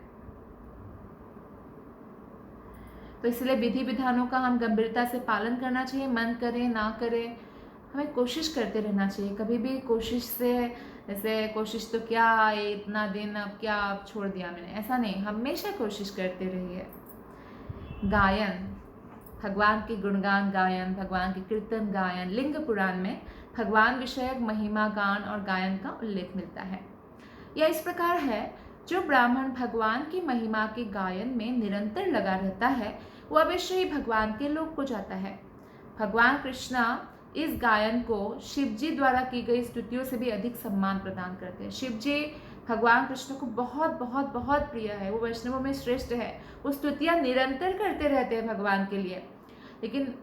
[SPEAKER 1] तो इसलिए विधि विधानों का हम गंभीरता से पालन करना चाहिए। मन करे ना करे, हमें कोशिश करते रहना चाहिए। कभी भी कोशिश से, जैसे कोशिश तो क्या है, इतना दिन अब क्या अब छोड़ दिया मैंने, ऐसा नहीं, हमेशा कोशिश करते रहिए। गायन, भगवान की गुणगान गायन, भगवान की कीर्तन गायन, लिंग पुराण में भगवान विषयक महिमा गान और गायन का उल्लेख मिलता है। यह इस प्रकार है, जो ब्राह्मण भगवान की महिमा के गायन में निरंतर लगा रहता है, वो अवश्य ही भगवान के लोक को जाता है। भगवान कृष्णा इस गायन को शिव जी द्वारा की गई स्तुतियों से भी अधिक सम्मान प्रदान करते हैं। शिव जी भगवान कृष्ण को बहुत बहुत बहुत प्रिय है, वो वैष्णवों में श्रेष्ठ है, वो स्तुतियाँ निरंतर करते रहते हैं भगवान के लिए। लेकिन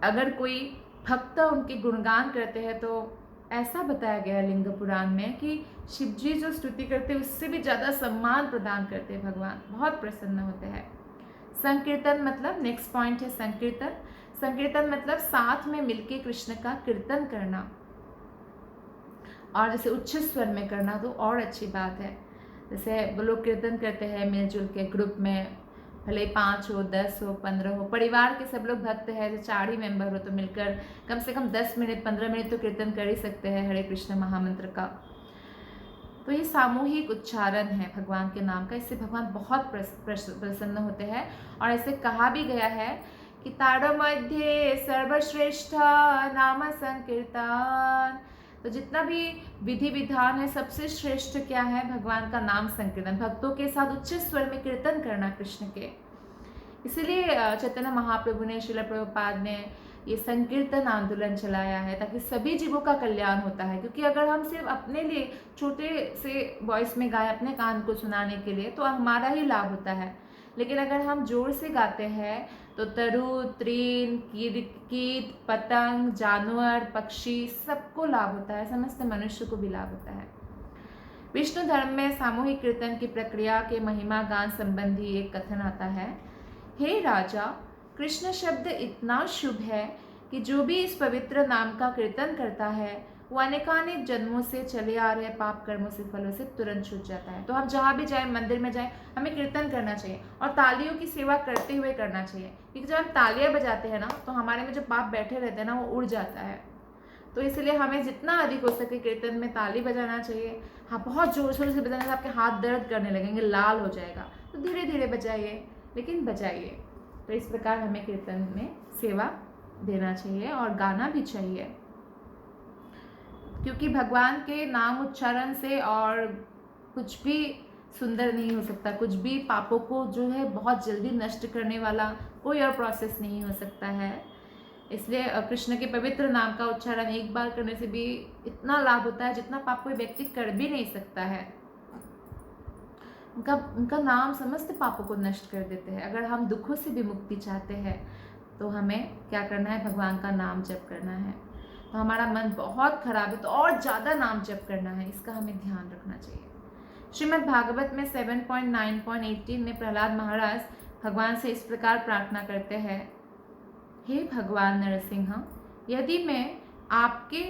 [SPEAKER 1] अगर कोई भक्त उनके गुणगान करते हैं तो ऐसा बताया गया है लिंग पुराण में कि शिव जी जो स्तुति करते हैं उससे भी ज़्यादा सम्मान प्रदान करते हैं भगवान, बहुत प्रसन्न होते हैं। संकीर्तन मतलब, नेक्स्ट पॉइंट है संकीर्तन। संकीर्तन मतलब साथ में मिलके कृष्ण का कीर्तन करना, और जैसे उच्च स्वर में करना तो और अच्छी बात है। जैसे वो लोग कीर्तन करते हैं मिलजुल के ग्रुप में, भले 5 हो, 10 हो, 15 हो, परिवार के सब लोग भक्त है, जो 4 ही मेंबर हो तो मिलकर कम से कम 10 मिनट 15 मिनट तो कीर्तन कर ही सकते हैं हरे कृष्ण महामंत्र का। तो ये सामूहिक उच्चारण है भगवान के नाम का, इससे भगवान बहुत प्रसन्न होते हैं। और ऐसे कहा भी गया है कि तारो मध्य सर्वश्रेष्ठ नाम संकीर्तन। तो जितना भी विधि विधान है, सबसे श्रेष्ठ क्या है? भगवान का नाम संकीर्तन, भक्तों के साथ उच्च स्वर में कीर्तन करना कृष्ण के। इसीलिए चैतन्य महाप्रभु ने, श्रील प्रभुपाद ने ये संकीर्तन आंदोलन चलाया है, ताकि सभी जीवों का कल्याण होता है। क्योंकि अगर हम सिर्फ अपने लिए छोटे से वॉइस में गाएं, अपने कान को सुनाने के लिए, तो हमारा ही लाभ होता है। लेकिन अगर हम जोर से गाते हैं तो तरु तृण कीट पतंग जानवर पक्षी सबको लाभ होता है, समस्त मनुष्य को भी लाभ होता है। विष्णु धर्म में सामूहिक कीर्तन की प्रक्रिया के महिमा गान संबंधी एक कथन आता है। हे राजा, कृष्ण शब्द इतना शुभ है कि जो भी इस पवित्र नाम का कीर्तन करता है वो अनेकानेक जन्मों से चले आ रहे पाप कर्मों से फलों से तुरंत छूट जाता है। तो हम जहाँ भी जाएं, मंदिर में जाएं, हमें कीर्तन करना चाहिए और तालियों की सेवा करते हुए करना चाहिए। क्योंकि जब हम तालियां बजाते हैं ना, तो हमारे में जो पाप बैठे रहते हैं ना, वो उड़ जाता है। तो इसलिए हमें जितना अधिक हो सके कीर्तन में ताली बजाना चाहिए। हाँ, बहुत जोर शोर से बजाने से आपके हाथ दर्द करने लगेंगे, लाल हो जाएगा, तो धीरे धीरे बजाइए, लेकिन बजाइए। तो इस प्रकार हमें कीर्तन में सेवा देना चाहिए और गाना भी चाहिए, क्योंकि भगवान के नाम उच्चारण से और कुछ भी सुंदर नहीं हो सकता। कुछ भी पापों को जो है बहुत जल्दी नष्ट करने वाला कोई और प्रोसेस नहीं हो सकता है। इसलिए कृष्ण के पवित्र नाम का उच्चारण एक बार करने से भी इतना लाभ होता है जितना पाप कोई व्यक्ति कर भी नहीं सकता है। उनका नाम समस्त पापों को नष्ट कर देते हैं। अगर हम दुखों से भी मुक्ति चाहते हैं तो हमें क्या करना है? भगवान का नाम जप करना है। तो हमारा मन बहुत खराब है तो और ज़्यादा नाम जप करना है, इसका हमें ध्यान रखना चाहिए। श्रीमद् भागवत में 7.9.18 में प्रहलाद महाराज भगवान से इस प्रकार प्रार्थना करते हैं। हे भगवान नरसिंह, यदि मैं आपके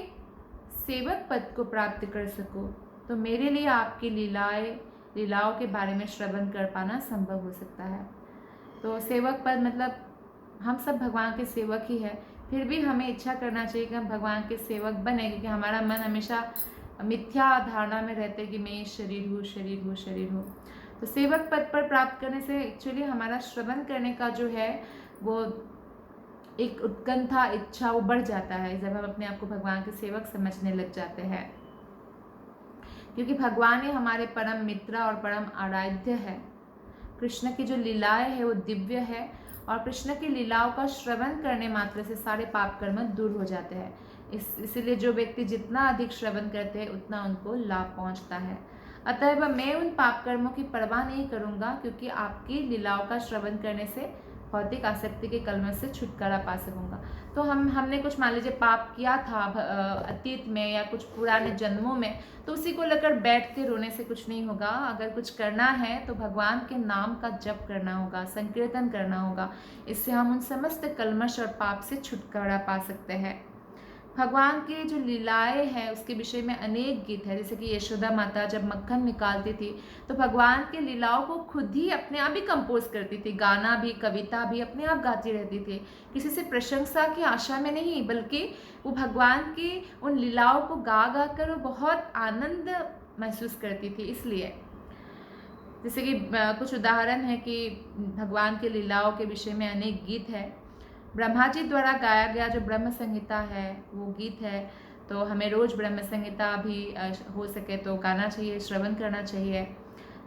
[SPEAKER 1] सेवक पद को प्राप्त कर सकूं तो मेरे लिए आपकी लीलाओं के बारे में श्रवण कर पाना संभव हो सकता है। तो सेवक पद मतलब हम सब भगवान के सेवक ही है, फिर भी हमें इच्छा करना चाहिए कि हम भगवान के सेवक बने, क्योंकि हमारा मन हमेशा मिथ्या धारणा में रहते कि मैं शरीर हूँ, शरीर हूँ, शरीर हूँ। तो सेवक पद पर प्राप्त करने से एक्चुअली हमारा श्रवण करने का जो है वो एक उत्कंठा, इच्छा वो बढ़ जाता है जब हम अपने आप को भगवान के सेवक समझने लग जाते हैं, क्योंकि भगवान ही हमारे परम मित्र और परम आराध्य है। कृष्ण की जो लीलाएं है वो दिव्य है, और कृष्ण की लीलाओं का श्रवण करने मात्र से सारे पाप कर्म दूर हो जाते हैं। इसलिए जो व्यक्ति जितना अधिक श्रवण करते हैं उतना उनको लाभ पहुंचता है। अतः मैं उन पाप कर्मों की परवाह नहीं करूंगा, क्योंकि आपकी लीलाओं का श्रवण करने से भौतिक आसक्ति के कलमश से छुटकारा पा सकूंगा। तो हमने कुछ मान लीजिए पाप किया था अतीत में या कुछ पुराने जन्मों में, तो उसी को लेकर बैठ के रोने से कुछ नहीं होगा। अगर कुछ करना है तो भगवान के नाम का जप करना होगा, संकीर्तन करना होगा। इससे हम उन समस्त कलमश और पाप से छुटकारा पा सकते हैं। भगवान की जो लीलाएं हैं उसके विषय में अनेक गीत है। जैसे कि यशोदा माता जब मक्खन निकालती थी तो भगवान की लीलाओं को खुद ही अपने आप ही कंपोज करती थी, गाना भी, कविता भी अपने आप गाती रहती थी, किसी से प्रशंसा की आशा में नहीं, बल्कि वो भगवान की उन लीलाओं को गा गा कर वो बहुत आनंद महसूस करती थी। इसलिए जैसे कि कुछ उदाहरण है कि भगवान की लीलाओं के विषय में अनेक गीत है। ब्रह्मा जी द्वारा गाया गया जो ब्रह्म संहिता है वो गीत है, तो हमें रोज ब्रह्म संहिता भी हो सके तो गाना चाहिए, श्रवण करना चाहिए।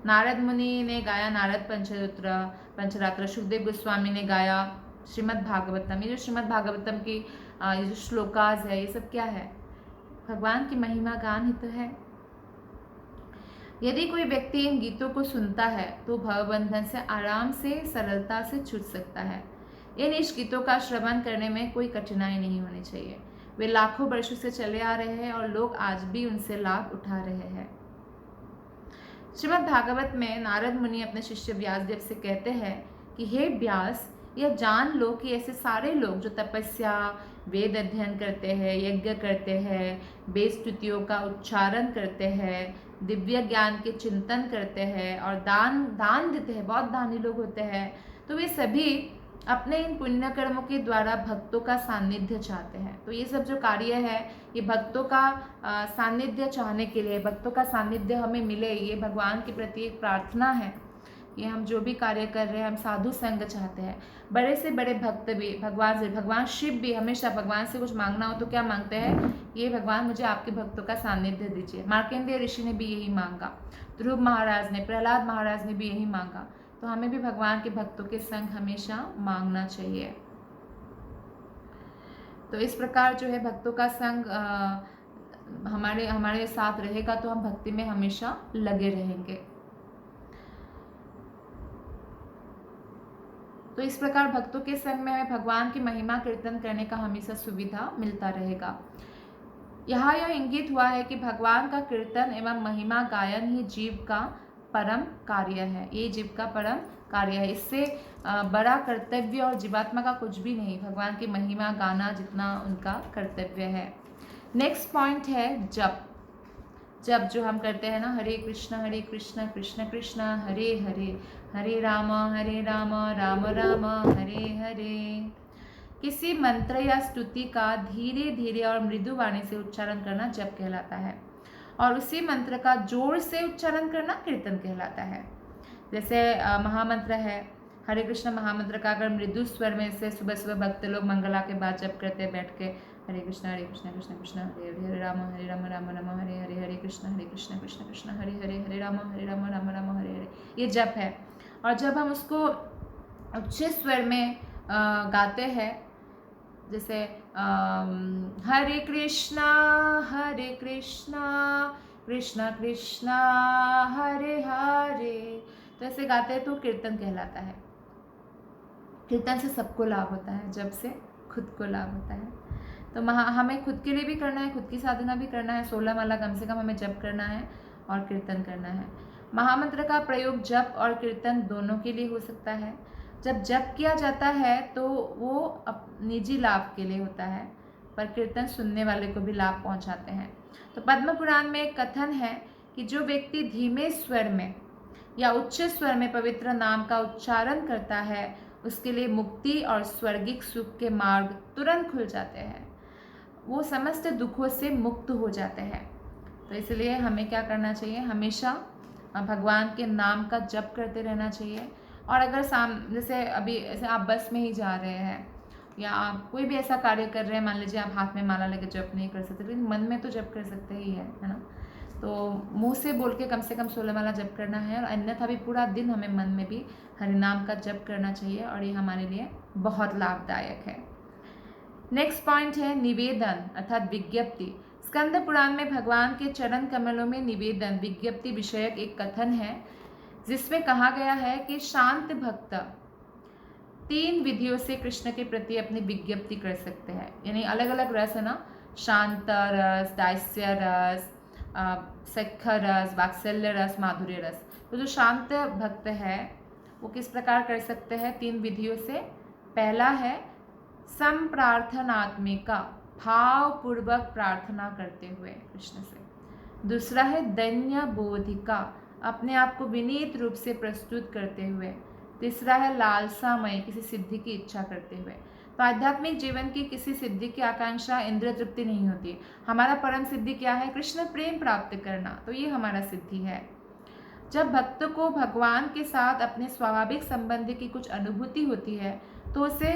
[SPEAKER 1] नारद मुनि ने गाया नारद पंचरात्र, सुखदेव गोस्वामी ने गाया श्रीमद् भागवतम। ये जो श्रीमद् भागवतम की ये जो श्लोकाज है, ये सब क्या है? भगवान की महिमा गान ही तो है। यदि कोई व्यक्ति इन गीतों को सुनता है तो भवबंधन से आराम से, सरलता से छूट सकता है। इन इस गीतों का श्रवण करने में कोई कठिनाई नहीं होनी चाहिए। वे लाखों वर्षों से चले आ रहे हैं और लोग आज भी उनसे लाभ उठा रहे हैं। श्रीमद् भागवत में नारद मुनि अपने शिष्य व्यासदेव से कहते हैं कि हे व्यास, यह जान लो कि ऐसे सारे लोग जो तपस्या, वेद अध्ययन करते हैं, यज्ञ करते हैं, वेद स्तुतियों का उच्चारण करते हैं, दिव्य ज्ञान के चिंतन करते हैं और दान देते हैं, बहुत दानी लोग होते हैं, तो वे सभी अपने इन पुण्य कर्मों के द्वारा भक्तों का सानिध्य चाहते हैं। तो ये सब जो कार्य है ये भक्तों का सानिध्य चाहने के लिए, भक्तों का सानिध्य हमें मिले, ये भगवान के प्रति एक प्रार्थना है। ये हम जो भी कार्य कर रहे हैं हम साधु संग चाहते हैं। बड़े से बड़े भक्त भी भगवान शिव भी हमेशा भगवान से कुछ मांगना हो तो क्या मांगते हैं? ये भगवान मुझे आपके भक्तों का सानिध्य दीजिए। मार्कंडेय ऋषि ने भी यही मांगा, ध्रुव महाराज ने, प्रहलाद महाराज ने भी यही मांगा। तो हमें भी भगवान के भक्तों के संग हमेशा मांगना चाहिए। तो इस प्रकार जो है भक्तों का संग हमारे साथ रहेगा तो हम भक्ति में हमेशा लगे रहेंगे। तो इस प्रकार भक्तों के संग में हमें भगवान की महिमा कीर्तन करने का हमेशा सुविधा मिलता रहेगा। यहाँ यह इंगित हुआ है कि भगवान का कीर्तन एवं महिमा गायन ही जीव का परम कार्य है। ये जीव का परम कार्य है। इससे बड़ा कर्तव्य और जीवात्मा का कुछ भी नहीं, भगवान की महिमा गाना जितना उनका कर्तव्य है। नेक्स्ट पॉइंट है जप। जप जो हम करते हैं ना, हरे कृष्ण कृष्ण कृष्ण हरे हरे, हरे राम राम राम हरे हरे। किसी मंत्र या स्तुति का धीरे धीरे और मृदु वाणी से उच्चारण करना जप कहलाता है, और उसी मंत्र का जोर से उच्चारण करना कीर्तन कहलाता है। जैसे महामंत्र है हरे कृष्ण, महामंत्र का अगर मृदु स्वर में से सुबह सुबह भक्त लोग मंगला के बाद जप करते हैं बैठ के, हरे कृष्ण कृष्ण कृष्ण हरे हरे, हरे राम राम राम हरे हरे, हरे कृष्ण कृष्ण कृष्ण हरे हरे, हरे राम राम राम हरे हरे, ये जप है। और जब हम उसको अच्छे स्वर में गाते हैं, जैसे हरे कृष्णा कृष्ण कृष्ण हरे हरे, तो ऐसे गाते हैं तो कीर्तन कहलाता है। कीर्तन से सबको लाभ होता है, जब से खुद को लाभ होता है। तो हमें खुद के लिए भी करना है, खुद की साधना भी करना है, 16 माला कम से कम हमें जप करना है और कीर्तन करना है। महामंत्र का प्रयोग जप और कीर्तन दोनों के लिए हो सकता है। जब जप किया जाता है तो वो निजी लाभ के लिए होता है, पर कीर्तन सुनने वाले को भी लाभ पहुंचाते हैं। तो पद्म पुराण में एक कथन है कि जो व्यक्ति धीमे स्वर में या उच्च स्वर में पवित्र नाम का उच्चारण करता है उसके लिए मुक्ति और स्वर्गिक सुख के मार्ग तुरंत खुल जाते हैं, वो समस्त दुखों से मुक्त हो जाते हैं। तो इसलिए हमें क्या करना चाहिए? हमेशा भगवान के नाम का जप करते रहना चाहिए। और अगर जैसे अभी ऐसे आप बस में ही जा रहे हैं या आप कोई भी ऐसा कार्य कर रहे हैं, मान लीजिए आप हाथ में माला लेकर जप नहीं कर सकते, लेकिन मन में तो जप कर सकते ही है ना। तो मुंह से बोल के कम से कम 16 माला जप करना है, और अन्यथा भी पूरा दिन हमें मन में भी हरिनाम का जप करना चाहिए, और ये हमारे लिए बहुत लाभदायक है। नेक्स्ट पॉइंट है निवेदन अर्थात विज्ञप्ति। स्कंद पुराण में भगवान के चरण कमलों में निवेदन विज्ञप्ति विषयक एक कथन है, जिसमें कहा गया है कि शांत भक्त 3 विधियों से कृष्ण के प्रति अपनी विज्ञप्ति कर सकते हैं। यानी अलग अलग रस है ना, शांत रस, दास्य रस, सख्य रस, वात्सल्य रस, माधुर्य रस। तो जो शांत भक्त है वो किस प्रकार कर सकते हैं? 3 विधियों से। पहला है संप्रार्थनात्मिका, भावपूर्वक प्रार्थना करते हुए कृष्ण से। दूसरा है दैन्य बोधिका, अपने आप को विनीत रूप से प्रस्तुत करते हुए। तीसरा है लालसामय, किसी सिद्धि की इच्छा करते हुए। तो आध्यात्मिक जीवन की किसी सिद्धि की आकांक्षा इंद्रिय तृप्ति नहीं होती। हमारा परम सिद्धि क्या है? कृष्ण प्रेम प्राप्त करना, तो ये हमारा सिद्धि है। जब भक्त को भगवान के साथ अपने स्वाभाविक संबंध की कुछ अनुभूति होती है तो उसे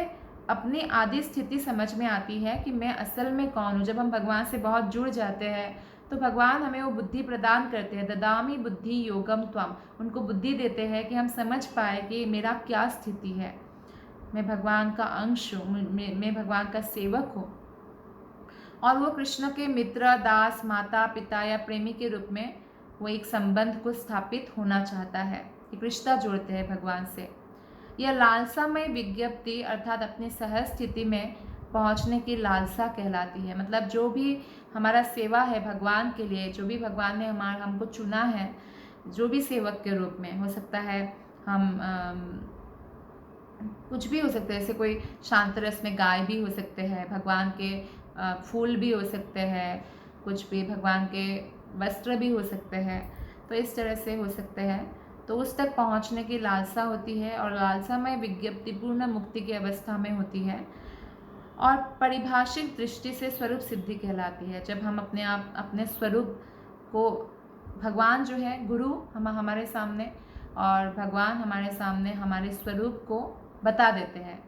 [SPEAKER 1] अपनी आदि स्थिति समझ में आती है कि मैं असल में कौन हूँ। जब हम भगवान से बहुत जुड़ जाते हैं तो भगवान हमें वो बुद्धि प्रदान करते हैं, ददामि बुद्धि योगम त्वम, उनको बुद्धि देते हैं कि हम समझ पाए कि मेरा क्या स्थिति है, मैं भगवान का अंश हूँ, मैं भगवान का सेवक हूँ। और वो कृष्ण के मित्र, दास, माता पिता या प्रेमी के रूप में वो एक संबंध को स्थापित होना चाहता है, एक रिश्ता जोड़ते हैं भगवान से। यह लालसामय विज्ञप्ति अर्थात अपनी सहज स्थिति में पहुंचने की लालसा कहलाती है। मतलब जो भी हमारा सेवा है भगवान के लिए, जो भी भगवान ने हमको चुना है, जो भी सेवक के रूप में, हो सकता है हम कुछ भी हो सकते हैं, जैसे कोई शांत रस में गाय भी हो सकते हैं, भगवान के फूल भी हो सकते हैं, कुछ भी भगवान के वस्त्र भी हो सकते हैं, तो इस तरह से हो सकते हैं। तो उस तक पहुंचने की लालसा होती है, और लालसामय विज्ञप्ति पूर्ण मुक्ति की अवस्था में होती है और परिभाषिक दृष्टि से स्वरूप सिद्धि कहलाती है। जब हम अपने स्वरूप को, भगवान जो है गुरु हमारे सामने, और भगवान हमारे सामने हमारे स्वरूप को बता देते हैं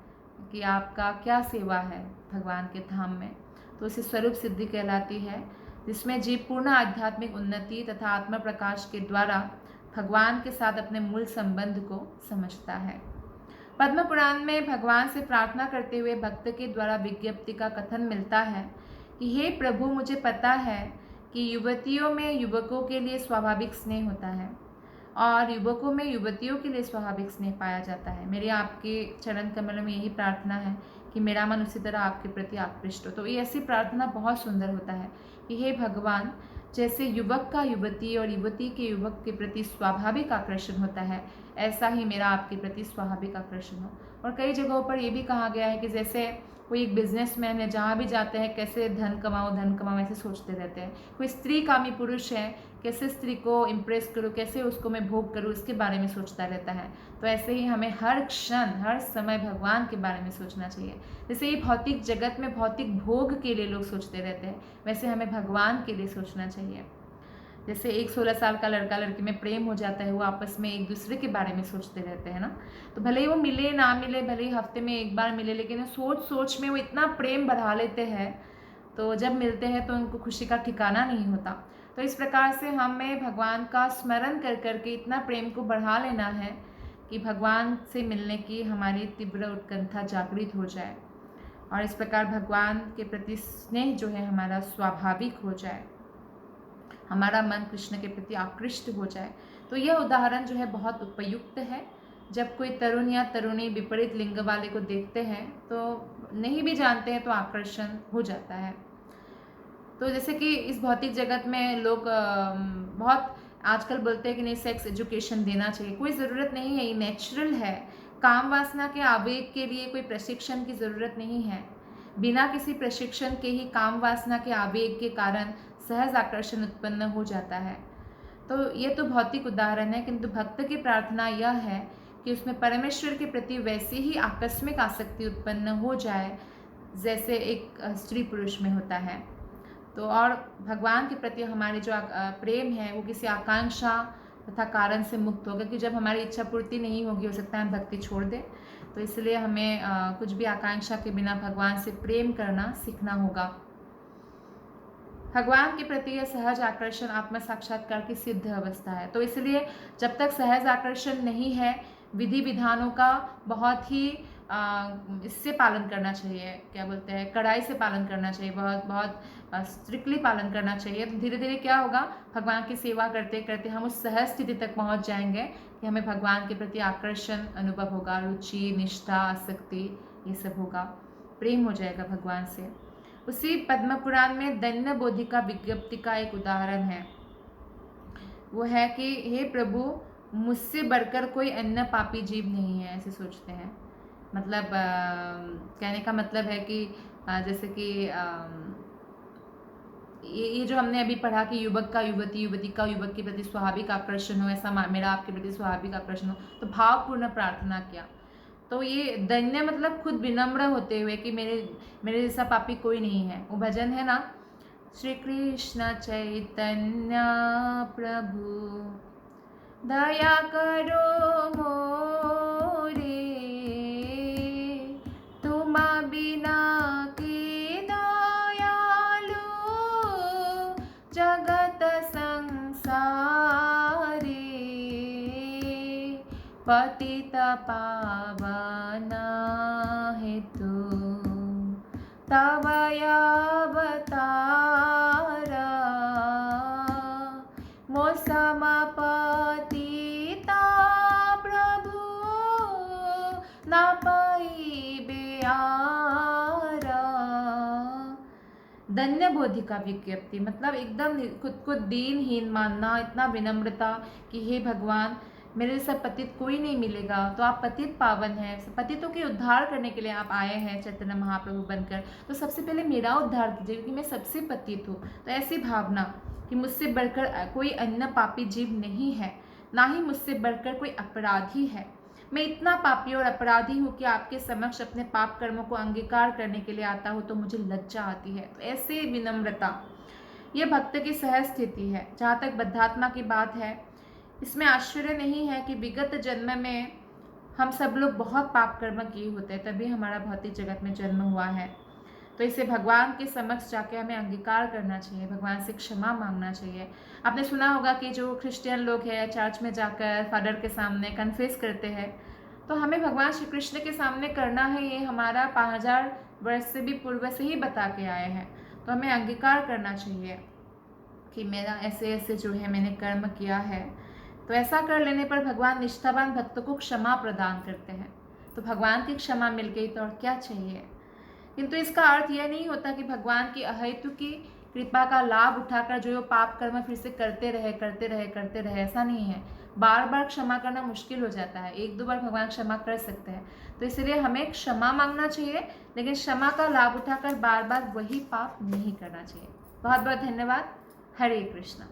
[SPEAKER 1] कि आपका क्या सेवा है भगवान के धाम में, तो उसे स्वरूप सिद्धि कहलाती है, जिसमें जीव पूर्ण आध्यात्मिक उन्नति तथा आत्म प्रकाश के द्वारा भगवान के साथ अपने मूल संबंध को समझता है। पद्म पुराण में भगवान से प्रार्थना करते हुए भक्त के द्वारा विज्ञप्ति का कथन मिलता है कि हे प्रभु, मुझे पता है कि युवतियों में युवकों के लिए स्वाभाविक स्नेह होता है और युवकों में युवतियों के लिए स्वाभाविक स्नेह पाया जाता है। मेरी आपके चरण कमलों में यही प्रार्थना है कि मेरा मन उसी तरह आपके प्रति आकृष्ट हो। तो ये ऐसी प्रार्थना बहुत सुंदर होता है कि हे भगवान, जैसे युवक का युवती और युवती के युवक के प्रति स्वाभाविक आकर्षण होता है, ऐसा ही मेरा आपके प्रति स्वाभाविक आकर्षण हो। और कई जगहों पर यह भी कहा गया है कि जैसे कोई एक बिजनेसमैन है, जहाँ भी जाते हैं कैसे धन कमाओ ऐसे सोचते रहते हैं। कोई स्त्री कामी पुरुष है, कैसे स्त्री को इम्प्रेस करूँ, कैसे उसको मैं भोग करूँ, इसके बारे में सोचता रहता है। तो ऐसे ही हमें हर क्षण हर समय भगवान के बारे में सोचना चाहिए। जैसे ये भौतिक जगत में भौतिक भोग के लिए लोग सोचते रहते हैं, वैसे हमें भगवान के लिए सोचना चाहिए। जैसे एक 16 साल का लड़का लड़की में प्रेम हो जाता है, वो आपस में एक दूसरे के बारे में सोचते रहते हैं ना। तो भले ही वो मिले ना मिले, भले ही हफ्ते में एक बार मिले, लेकिन सोच में वो इतना प्रेम बढ़ा लेते हैं, तो जब मिलते हैं तो उनको खुशी का ठिकाना नहीं होता। तो इस प्रकार से हमें भगवान का स्मरण कर करके इतना प्रेम को बढ़ा लेना है कि भगवान से मिलने की हमारी तीव्र उत्कंठा जागृत हो जाए, और इस प्रकार भगवान के प्रति स्नेह जो है हमारा स्वाभाविक हो जाए, हमारा मन कृष्ण के प्रति आकृष्ट हो जाए। तो यह उदाहरण जो है बहुत उपयुक्त है। जब कोई तरुण या तरुणी विपरीत लिंग वाले को देखते हैं तो नहीं भी जानते हैं तो आकर्षण हो जाता है। तो जैसे कि इस भौतिक जगत में लोग बहुत आजकल बोलते हैं कि नहीं, सेक्स एजुकेशन देना चाहिए, कोई ज़रूरत नहीं है, ये नेचुरल है। काम वासना के आवेग के लिए कोई प्रशिक्षण की ज़रूरत नहीं है। बिना किसी प्रशिक्षण के ही काम वासना के आवेग के कारण सहज आकर्षण उत्पन्न हो जाता है। तो ये तो भौतिक उदाहरण है, किंतु भक्त की प्रार्थना यह है कि उसमें परमेश्वर के प्रति वैसी ही आकस्मिक आसक्ति उत्पन्न हो जाए जैसे एक स्त्री पुरुष में होता है। तो और भगवान के प्रति हमारे जो प्रेम है वो किसी आकांक्षा तथा कारण से मुक्त होगा, कि जब हमारी इच्छा पूर्ति नहीं होगी, हो सकता है हम भक्ति छोड़ दें। तो इसलिए हमें कुछ भी आकांक्षा के बिना भगवान से प्रेम करना सीखना होगा। भगवान के प्रति यह सहज आकर्षण आत्म साक्षात्कार की सिद्ध अवस्था है। तो इसलिए जब तक सहज आकर्षण नहीं है, विधि विधानों का बहुत ही इससे पालन करना चाहिए, क्या बोलते हैं, कड़ाई से पालन करना चाहिए, बहुत बहुत स्ट्रिक्टली पालन करना चाहिए। तो धीरे धीरे क्या होगा, भगवान की सेवा करते करते हम उस सहज स्थिति तक पहुंच जाएंगे कि हमें भगवान के प्रति आकर्षण अनुभव होगा, रुचि, निष्ठा, आसक्ति, ये सब होगा, प्रेम हो जाएगा भगवान से। उसी पद्म पुराण में दैन्य बोधिका विज्ञप्ति का एक उदाहरण है। वो है कि हे प्रभु, मुझसे बढ़कर कोई अन्य पापी जीव नहीं है, ऐसे सोचते हैं। मतलब कहने का मतलब है कि जैसे कि ये जो हमने अभी पढ़ा कि युवक का युवती, युवती का युवक के प्रति स्वाभाविक आकर्षण हो, ऐसा मेरा आपके प्रति स्वाभाविक आकर्षण हो, तो भावपूर्ण प्रार्थना किया। तो ये दैन्य मतलब खुद विनम्र होते हुए कि मेरे जैसा पापी कोई नहीं है। वो भजन है ना, श्री कृष्ण चैतन्य प्रभु दया करो मोरे, तुम बिना के दयालु जगत संसारे, पतित पावन हेतु तव अवतार, मो समपतिता प्रभु न पाइबे आरा। धन्य बोधिका विज्ञप्ति मतलब एकदम खुद को दीनहीन मानना, इतना विनम्रता कि हे भगवान, मेरे जैसा पतित कोई नहीं मिलेगा, तो आप पतित पावन हैं, पतितों के उद्धार करने के लिए आप आए हैं चैतन्य महाप्रभु बनकर, तो सबसे पहले मेरा उद्धार कीजिए क्योंकि मैं सबसे पतित हूँ। तो ऐसी भावना कि मुझसे बढ़कर कोई अन्य पापी जीव नहीं है, ना ही मुझसे बढ़कर कोई अपराधी है। मैं इतना पापी और अपराधी हूँ कि आपके समक्ष अपने पाप कर्मों को अंगीकार करने के लिए आता हूँ तो मुझे लज्जा आती है। तो ऐसे विनम्रता, यह भक्त की सहज स्थिति है। जहाँ तक बद्धात्मा की बात है, इसमें आश्चर्य नहीं है कि विगत जन्म में हम सब लोग बहुत पाप कर्म किए होते हैं, तभी हमारा भौतिक जगत में जन्म हुआ है। तो इसे भगवान के समक्ष जाके हमें अंगीकार करना चाहिए, भगवान से क्षमा मांगना चाहिए। आपने सुना होगा कि जो क्रिश्चियन लोग हैं चर्च में जाकर फादर के सामने कन्फेस करते हैं, तो हमें भगवान श्री कृष्ण के सामने करना है। ये हमारा 5000 वर्ष से भी पूर्व से ही बता के आए हैं। तो हमें अंगीकार करना चाहिए कि मेरा ऐसे ऐसे जो है मैंने कर्म किया है। तो ऐसा कर लेने पर भगवान निष्ठावान भक्त को क्षमा प्रदान करते हैं। तो भगवान की क्षमा मिल गई तो और क्या चाहिए। किंतु इसका अर्थ यह नहीं होता कि भगवान की अहेतु की कृपा का लाभ उठाकर जो पाप कर्म फिर से करते रहे, ऐसा नहीं है। बार बार क्षमा करना मुश्किल हो जाता है, 1-2 बार भगवान क्षमा कर सकते हैं। तो इसलिए हमें क्षमा मांगना चाहिए, लेकिन क्षमा का लाभ उठाकर बार बार वही पाप नहीं करना चाहिए। बहुत बहुत धन्यवाद। हरे कृष्णा।